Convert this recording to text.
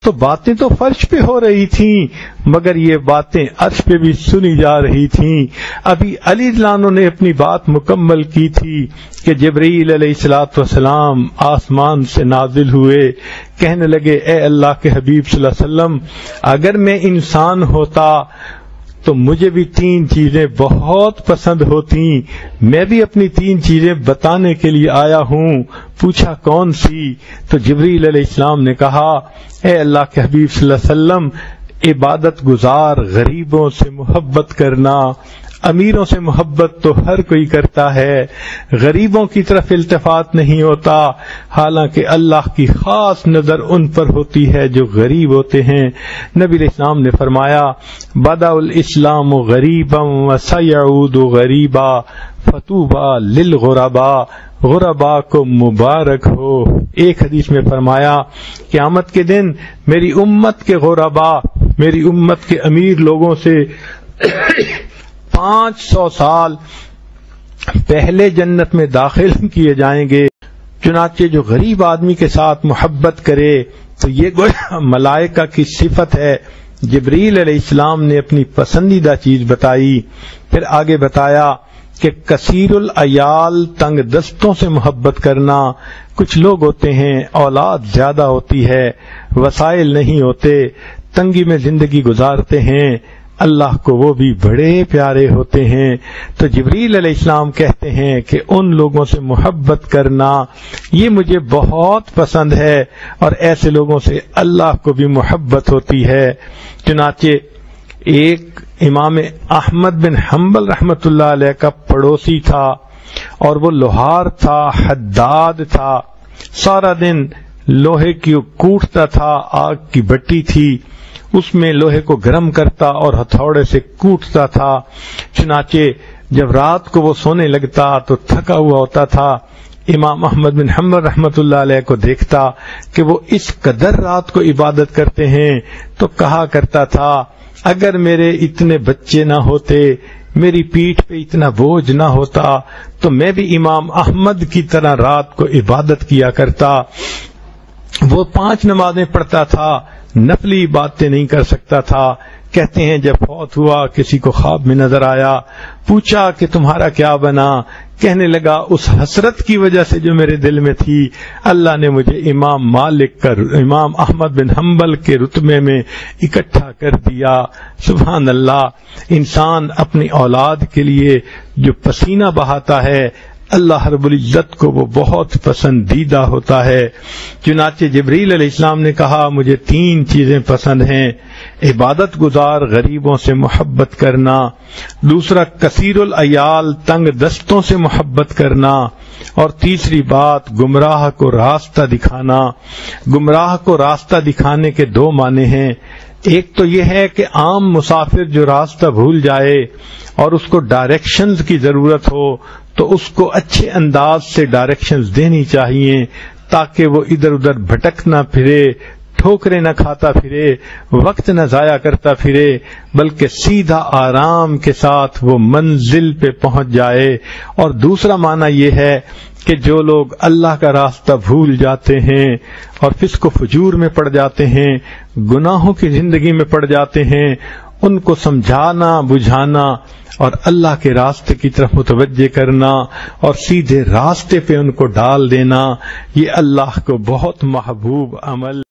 تو باتیں تو فرش پہ ہو رہی تھیں، مگر یہ باتیں عرش پہ بھی سنی جا رہی تھیں۔ ابھی علی رضی اللہ عنہ نے اپنی بات مکمل کی تھی کہ جبرائیل علیہ السلام آسمان سے نازل ہوئے، کہنے لگے اے اللہ کے حبیب صلی اللہ علیہ وسلم، اگر میں انسان ہوتا تو مجھے بھی 3 چیزیں بہت پسند ہوتی، میں بھی اپنی 3 چیزیں بتانے کے لیے آیا ہوں۔ پوچھا کون سی؟ تو جبرائیل علیہ السلام نے کہا اے اللہ کے حبیب صلی اللہ علیہ وسلم، عبادت گزار غریبوں سے محبت کرنا۔ امیروں سے محبت تو ہر کوئی کرتا ہے، غریبوں کی طرف التفات نہیں ہوتا، حالانکہ اللہ کی خاص نظر ان پر ہوتی ہے جو غریب ہوتے ہیں۔ نبی علیہ السلام نے فرمایا بدأ الاسلام غریبا وسیعود غریبا فطوبى للغرباء، غرباء کو مبارک ہو۔ ایک حدیث میں فرمایا قیامت کے دن میری امت کے غرباء، میری امت کے امیر لوگوں سے 500 سال پہلے جنت میں داخل کیے جائیں گے۔ چنانچہ جو غریب آدمی کے ساتھ محبت کرے تو یہ ملائکہ کی صفت ہے۔ جبرائیل علیہ السلام نے اپنی پسندیدہ چیز بتائی، پھر آگے بتایا کہ کثیر العیال، تنگ دستوں سے محبت کرنا۔ کچھ لوگ ہوتے ہیں اولاد زیادہ ہوتی ہے، وسائل نہیں ہوتے، تنگی میں زندگی گزارتے ہیں، اللہ کو وہ بھی بڑے پیارے ہوتے ہیں۔ تو جبرائیل علیہ السلام کہتے ہیں کہ ان لوگوں سے محبت کرنا یہ مجھے بہت پسند ہے، اور ایسے لوگوں سے اللہ کو بھی محبت ہوتی ہے۔ چنانچہ ایک امام احمد بن حنبل رحمۃ اللہ علیہ کا پڑوسی تھا، اور وہ لوہار تھا، حداد تھا، سارا دن لوہے کی کوٹتا تھا، آگ کی بٹی تھی، اس میں لوہے کو گرم کرتا اور ہتھوڑے سے کوٹتا تھا۔ چنانچہ جب رات کو وہ سونے لگتا تو تھکا ہوا ہوتا تھا، امام احمد بن حنبل رحمۃ اللہ علیہ کو دیکھتا کہ وہ اس قدر رات کو عبادت کرتے ہیں، تو کہا کرتا تھا اگر میرے اتنے بچے نہ ہوتے، میری پیٹھ پہ اتنا بوجھ نہ ہوتا، تو میں بھی امام احمد کی طرح رات کو عبادت کیا کرتا۔ وہ 5 نمازیں پڑھتا تھا، نفلی باتیں نہیں کر سکتا تھا۔ کہتے ہیں جب فوت ہوا کسی کو خواب میں نظر آیا، پوچھا کہ تمہارا کیا بنا؟ کہنے لگا اس حسرت کی وجہ سے جو میرے دل میں تھی، اللہ نے مجھے امام مالک کا، امام احمد بن حنبل کے رتبے میں اکٹھا کر دیا۔ سبحان اللہ، انسان اپنی اولاد کے لیے جو پسینہ بہاتا ہے، اللہ رب العزت کو وہ بہت پسندیدہ ہوتا ہے۔ چنانچہ جبرائیل علیہ السلام نے کہا مجھے 3 چیزیں پسند ہیں، عبادت گزار غریبوں سے محبت کرنا، دوسرا کثیر العیال، تنگ دستوں سے محبت کرنا، اور تیسری بات گمراہ کو راستہ دکھانا۔ گمراہ کو راستہ دکھانے کے 2 معنی ہیں۔ ایک تو یہ ہے کہ عام مسافر جو راستہ بھول جائے اور اس کو ڈائریکشنز کی ضرورت ہو تو اس کو اچھے انداز سے ڈائریکشنز دینی چاہیے تاکہ وہ ادھر ادھر بھٹک نہ پھرے، ٹھوکریں نہ کھاتا پھرے، وقت نہ ضائع کرتا پھرے، بلکہ سیدھا آرام کے ساتھ وہ منزل پہ پہنچ جائے۔ اور دوسرا معنی یہ ہے کہ جو لوگ اللہ کا راستہ بھول جاتے ہیں اور فسق و فجور میں پڑ جاتے ہیں، گناہوں کی زندگی میں پڑ جاتے ہیں، ان کو سمجھانا، بجھانا اور اللہ کے راستے کی طرف متوجہ کرنا اور سیدھے راستے پہ ان کو ڈال دینا، یہ اللہ کو بہت محبوب عمل